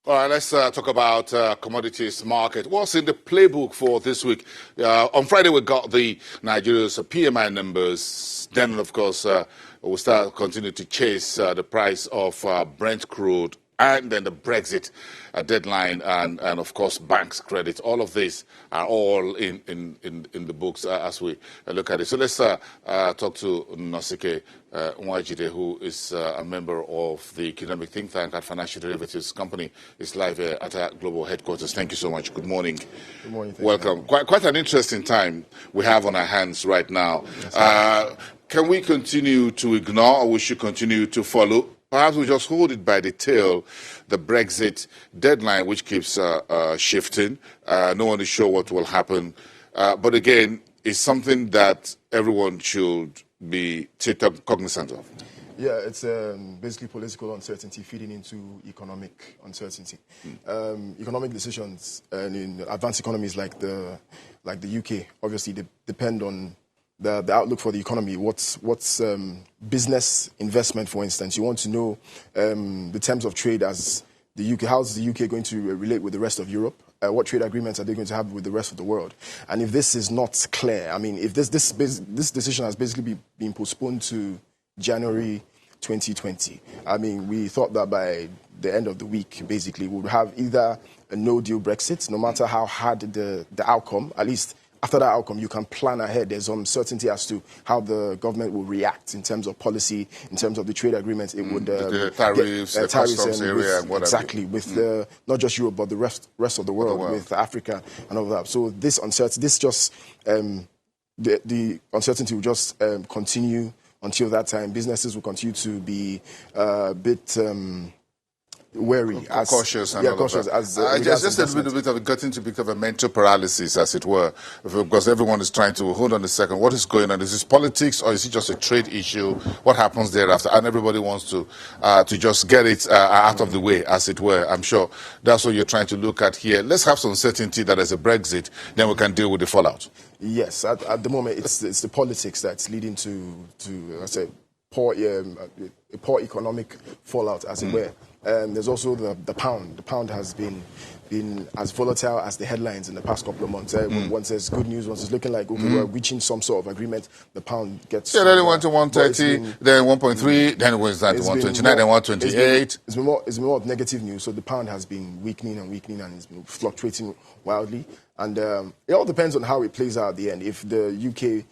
All right, let's talk about commodities market. What's in the playbook for this week? On Friday, we got the Nigeria's PMI numbers. Then, of course, we'll continue to chase the price of Brent crude, and then the Brexit deadline, and of course, banks credit. All of these are all in the books as we look at it. So let's talk to Nosike Nwajide, who is a member of the economic think tank at Financial Derivatives Company. Is live at our global headquarters. Thank you so much. Good morning. Good morning. Welcome. Quite an interesting time we have on our hands right now. Can we continue to ignore, or we should continue to follow? Perhaps we just hold it by the tail, the Brexit deadline, which keeps shifting. No one is sure what will happen. But again, it's something that everyone should be cognizant of. Yeah, it's basically political uncertainty feeding into economic uncertainty. Economic decisions in advanced economies like the UK, obviously, they depend on the outlook for the economy. What's business investment, for instance? You want to know the terms of trade as the UK. How's the UK going to relate with the rest of Europe? What trade agreements are they going to have with the rest of the world? And if this is not clear, I mean, if this decision has basically been postponed to January 2020, I mean, we thought that by the end of the week, basically, we would have either a no-deal Brexit, no matter how hard the outcome, at least. After that outcome, you can plan ahead. There's some certainty as to how the government will react in terms of policy, in terms of the trade agreements. It would the tariffs, the customs area, and whatever. Exactly, with not just Europe but the rest of the world, with Africa and all of that. So this uncertainty, the uncertainty will just continue until that time. Businesses will continue to be a bit wary, cautious, and cautious. Just a little bit of getting to a bit of a mental paralysis, as it were, because everyone is trying to hold on a second. What is going on? Is this politics, or is it just a trade issue? What happens thereafter? And everybody wants to just get it out of the way, as it were. I'm sure that's what you're trying to look at here. Let's have some certainty that there's a Brexit, then we can deal with the fallout. Yes, at the moment it's the politics that's leading to I say poor economic fallout, as it were. There's also the pound. The pound has been as volatile as the headlines in the past couple of months. Once there's good news, once it's looking like we're reaching some sort of agreement, the pound gets... Yeah, then it went to 130, then 1.3, then it went down to 129, then 128. It's been more of negative news, so the pound has been weakening, and it's been fluctuating wildly. And it all depends on how it plays out at the end. If the UK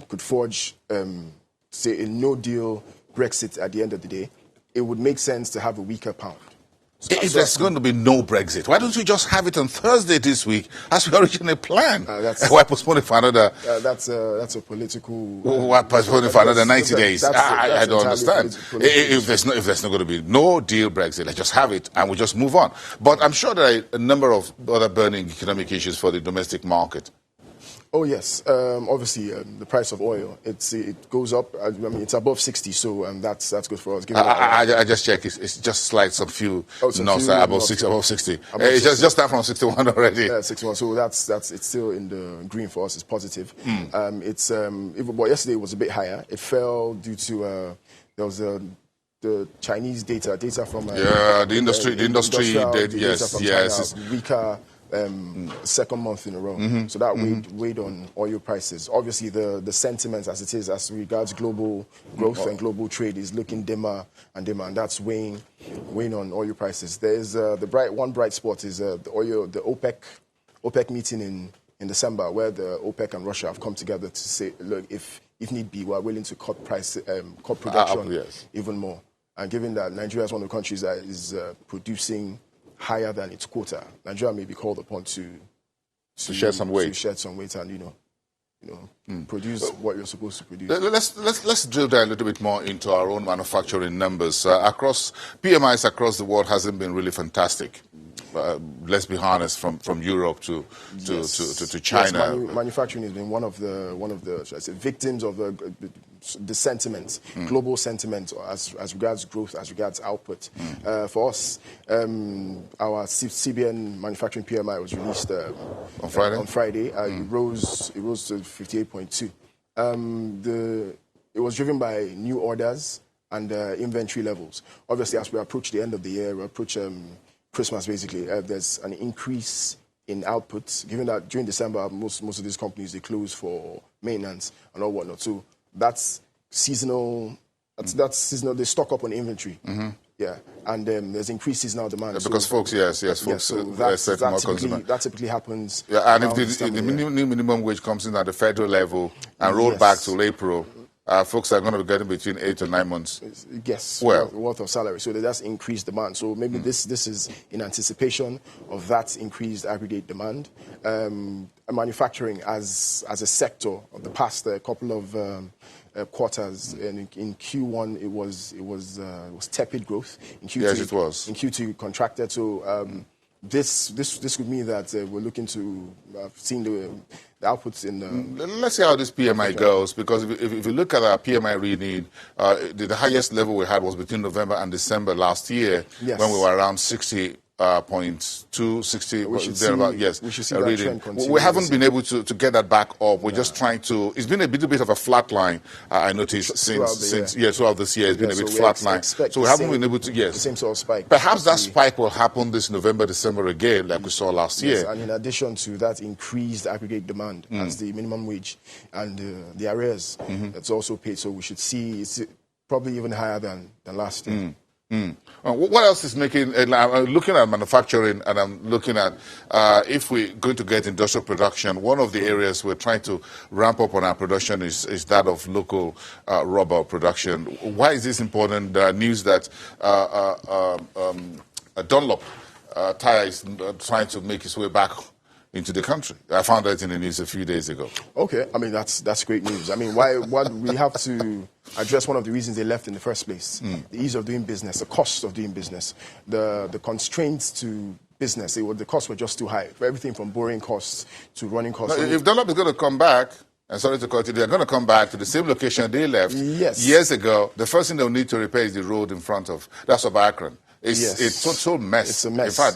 could forge, say, a no-deal Brexit at the end of the day, it would make sense to have a weaker pound. If there's going to be no Brexit, why don't we just have it on Thursday this week, as we originally planned? Why postpone it for another? That's a political. Why postpone it for another 90 days? I don't understand. If there's not going to be no deal Brexit, let's just have it and we just move on. But I'm sure there are a number of other burning economic issues for the domestic market. Oh yes, obviously the price of oil it goes up. I mean it's above 60, so that's good for us. I just checked. It's just slight some few knots above 60. It's just down from 61 already. Yeah, 61. So that's it's still in the green for us. It's positive. But yesterday it was a bit higher. It fell due to there was the Chinese data from the industry data. Yes, weaker. Second month in a row. So that weighed on oil prices. Obviously, the sentiment as it is as regards global growth and global trade is looking dimmer, and that's weighing on oil prices. There's one bright spot is the OPEC meeting in December, where the OPEC and Russia have come together to say, look, if need be, we are willing to cut production even more. And given that Nigeria is one of the countries that is producing higher than its quota, Nigeria may be called upon to shed some weight, and produce what you're supposed to produce. Let's drill down a little bit more into our own manufacturing numbers. PMIs across the world hasn't been really fantastic. Let's be honest, from Europe to China. Yes, manufacturing has been one of the victims of the sentiment, global sentiment as regards growth, as regards output. For us, our CBN manufacturing PMI was released on Friday. It rose to 58.2. It was driven by new orders and inventory levels. Obviously, as we approach the end of the year, we approach Christmas, basically, there's an increase in output, given that during December, most of these companies, they close for maintenance and all whatnot. So that's seasonal. That's seasonal. They stock up on inventory. Yeah, and there's increased seasonal demand. Because folks, folks, so that typically happens. Yeah, and if the new minimum wage comes in at the federal level and rolled back till April, folks are going to be getting between 8 to 9 months. Yes, worth of salary. So that's increased demand. So maybe this is in anticipation of that increased aggregate demand. Manufacturing as a sector of the past couple of quarters, and in Q1 it was tepid growth. In Q2, yes, it was. In Q2 contracted. So this could mean that we're looking to seeing the outputs in. Let's see how this PMI goes, because if you look at our PMI reading, the highest level we had was between November and December last year, when we were around 60. 0.260, we should see that trend continue. We haven't been able to get that back up. We're just trying to. It's been a bit of a flat line. I noticed throughout this year, it's been a bit flat line. So we haven't been able to. Yes, the same sort of spike. Perhaps that spike will happen this November, December again, like we saw last year. And in addition to that increased aggregate demand, as the minimum wage and the arrears that's also paid. So we should see it's probably even higher than last year. What else is making? I'm looking at manufacturing, and I'm looking at if we're going to get industrial production. One of the areas we're trying to ramp up on our production is that of local rubber production. Why is this important? There are news that Dunlop tire is trying to make its way back into the country. I found that in the news a few days ago. Okay, I mean that's great news. I mean, why we have to address one of the reasons they left in the first place: the ease of doing business, the cost of doing business, the constraints to business. The costs were just too high for everything from borrowing costs to running costs. Now, if Dunlop is going to come back, and sorry to cut you, they're going to come back to the same location they left years ago. The first thing they'll need to repair is the road in front of. That's Akron. It's a total mess. It's a mess. In fact,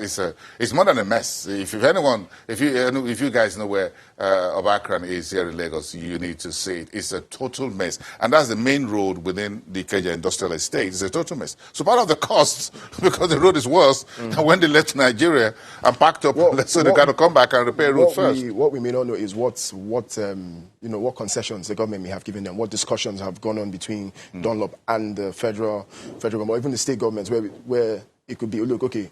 it's more than a mess. If you guys know where Akron is here in Lagos, you need to see it. It's a total mess, and that's the main road within the Ikeja Industrial Estate. It's a total mess. So part of the costs, because the road is worse, than when they left Nigeria and packed up, so they got to come back and repair the road first. What we may not know is what concessions the government may have given them, what discussions have gone on between Dunlop and the federal government, or even the state governments, where it could be, look, okay,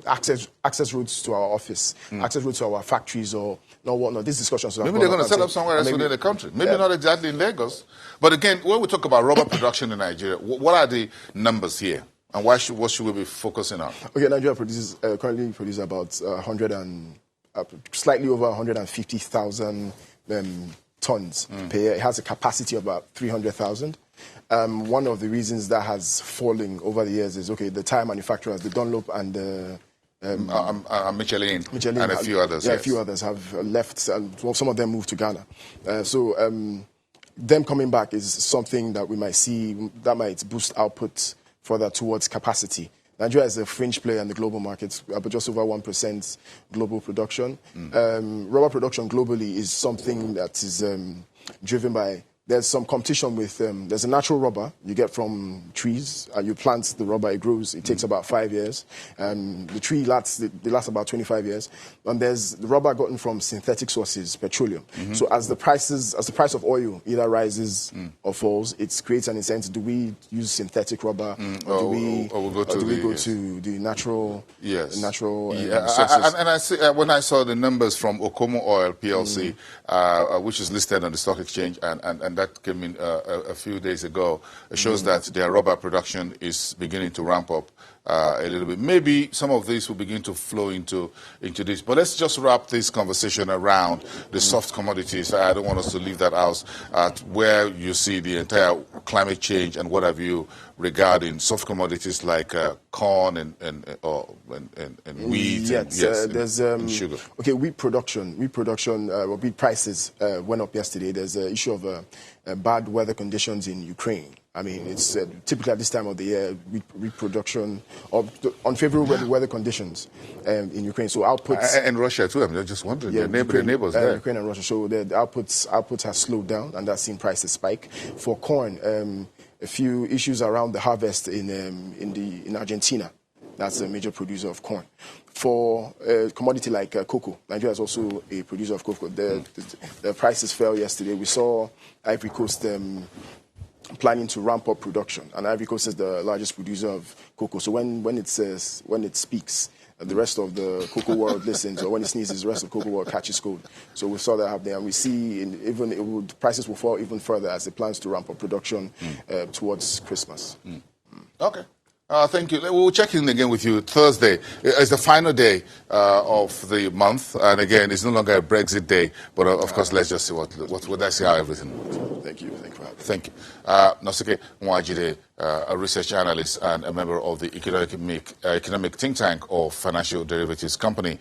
access routes to our office, access routes to our factories, or whatnot. These discussions. Maybe they're going to set up somewhere else within the country. Maybe not exactly in Lagos. But again, when we talk about rubber production in Nigeria, what are the numbers here? And what should we be focusing on? Okay, Nigeria currently produces about slightly over 150,000 tons per year. It has a capacity of about 300,000. One of the reasons that has fallen over the years is, the tire manufacturers, the Dunlop and the Michelin and a few others. Yeah, a few others have left, and some of them moved to Ghana. So them coming back is something that we might see that might boost output further towards capacity. Nigeria is a fringe player in the global market, but just over 1% global production. Rubber production globally is something that is driven by. There's some competition with, there's a natural rubber you get from trees. You plant the rubber, it grows. It takes about 5 years. The tree lasts about 25 years. And there's the rubber gotten from synthetic sources, petroleum. So as the price of oil either rises or falls, it creates an incentive. Do we use synthetic rubber, or do we go to the natural? Yes. Natural sources? And I see when I saw the numbers from Okomo Oil PLC, which is listed on the stock exchange, and that came in a few days ago. It shows that their rubber production is beginning to ramp up a little bit. Maybe some of this will begin to flow into this. But let's just wrap this conversation around the soft commodities. I don't want us to leave that out at where you see the entire climate change and what have you regarding soft commodities like corn and wheat and sugar. Okay, wheat production, wheat prices went up yesterday. There's an issue of bad weather conditions in Ukraine. I mean, it's typically at this time of the year, wheat production, or unfavorable weather conditions in Ukraine. So outputs... And Russia too, I'm just wondering, the neighbors there. Ukraine and Russia. So the outputs have slowed down, and that's seen prices spike. For corn, a few issues around the harvest in Argentina. That's a major producer of corn. For a commodity like cocoa, Nigeria is also a producer of cocoa. The prices fell yesterday. We saw Ivory Coast planning to ramp up production, and Ivory Coast is the largest producer of cocoa. So when it speaks, the rest of the cocoa world listens, or when it sneezes, the rest of the cocoa world catches cold. So we saw that happening, and we see prices will fall even further as it plans to ramp up production towards Christmas. Okay. Thank you. We'll check in again with you Thursday. It's the final day of the month, and again, it's no longer a Brexit day. But of course, let's just see let's see how everything. Thank you. Thank you for having me. Thank you. Nosuke Nwajide, a research analyst and a member of the economic think tank of Financial Derivatives Company.